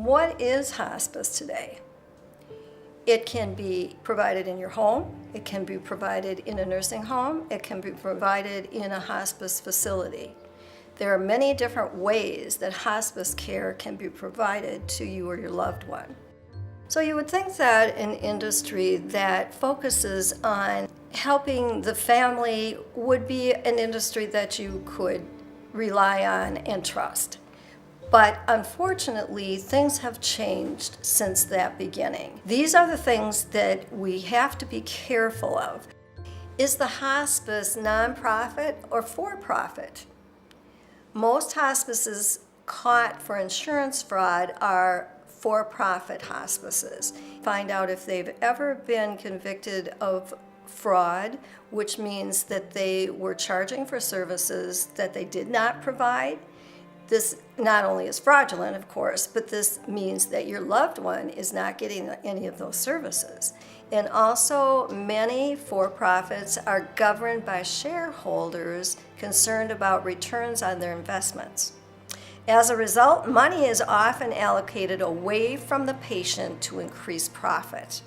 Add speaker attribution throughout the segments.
Speaker 1: What is hospice today? It can be provided in your home, it can be provided in a nursing home, it can be provided in a hospice facility. There are many different ways that hospice care can be provided to you or your loved one. So you would think that an industry that focuses on helping the family would be an industry that you could rely on and trust. But unfortunately, things have changed since that beginning. These are the things that we have to be careful of. Is the hospice nonprofit or for-profit? Most hospices caught for insurance fraud are for-profit hospices. Find out if they've ever been convicted of fraud, which means that they were charging for services that they did not provide. This not only is fraudulent, of course, but this means that your loved one is not getting any of those services. And also, many for-profits are governed by shareholders concerned about returns on their investments. As a result, money is often allocated away from the patient to increase profit.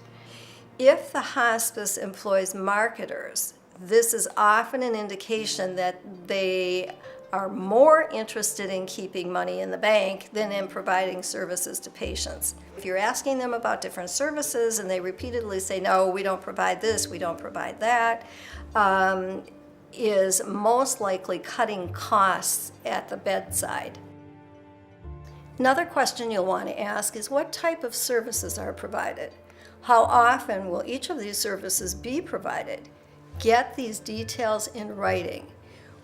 Speaker 1: If the hospice employs marketers, this is often an indication that they are more interested in keeping money in the bank than in providing services to patients. If you're asking them about different services and they repeatedly say, no, we don't provide this, we don't provide that, is most likely cutting costs at the bedside. Another question you'll want to ask is what type of services are provided? How often will each of these services be provided? Get these details in writing.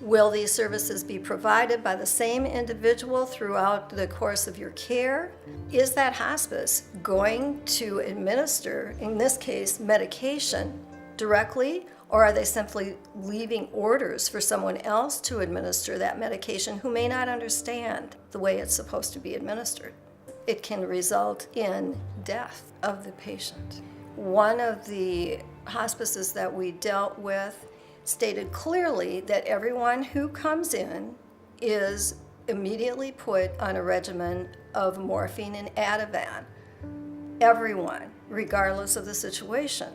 Speaker 1: Will these services be provided by the same individual throughout the course of your care? Is that hospice going to administer, in this case, medication directly, or are they simply leaving orders for someone else to administer that medication who may not understand the way it's supposed to be administered? It can result in death of the patient. One of the hospices that we dealt with stated clearly that everyone who comes in is immediately put on a regimen of morphine and Ativan. Everyone, regardless of the situation.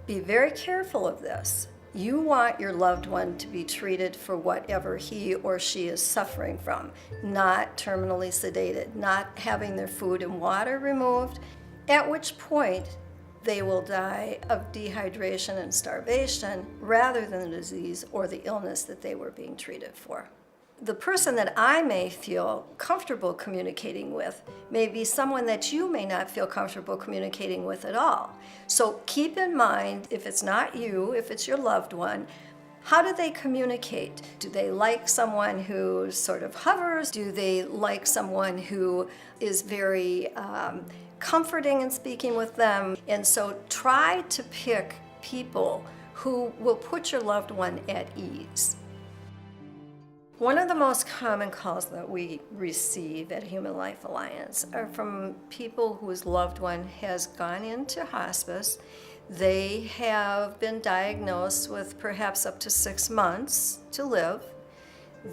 Speaker 1: Be very careful of this. You want your loved one to be treated for whatever he or she is suffering from, not terminally sedated, not having their food and water removed, at which point they will die of dehydration and starvation rather than the disease or the illness that they were being treated for. The person that I may feel comfortable communicating with may be someone that you may not feel comfortable communicating with at all. So keep in mind, if it's not you, if it's your loved one, how do they communicate? Do they like someone who sort of hovers? Do they like someone who is very comforting in speaking with them? And so try to pick people who will put your loved one at ease. One of the most common calls that we receive at Human Life Alliance are from people whose loved one has gone into hospice. They have been diagnosed with perhaps up to 6 months to live.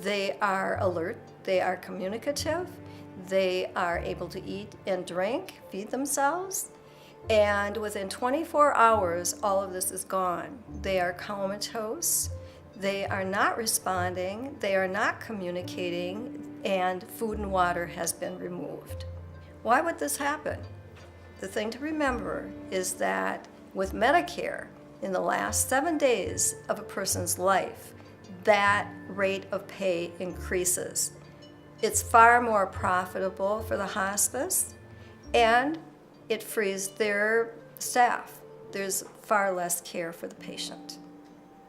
Speaker 1: They are alert, they are communicative, they are able to eat and drink, feed themselves, and within 24 hours, all of this is gone. They are comatose, they are not responding, they are not communicating, and food and water has been removed. Why would this happen? The thing to remember is that with Medicare, in the last 7 days of a person's life, that rate of pay increases. It's far more profitable for the hospice, and it frees their staff. There's far less care for the patient.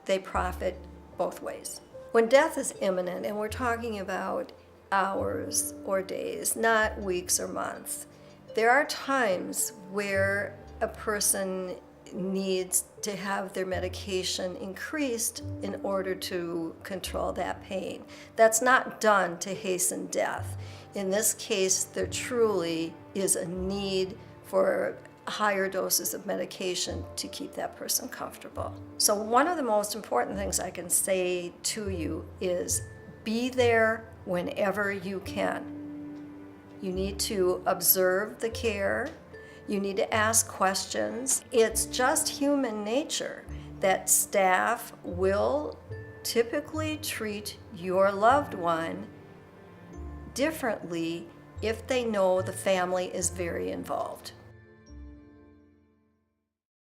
Speaker 1: They profit both ways. When death is imminent, and we're talking about hours or days, not weeks or months, there are times where a person needs to have their medication increased in order to control that pain. That's not done to hasten death. In this case, there truly is a need for higher doses of medication to keep that person comfortable. So one of the most important things I can say to you is be there whenever you can. You need to observe the care. You need to ask questions. It's just human nature that staff will typically treat your loved one differently if they know the family is very involved.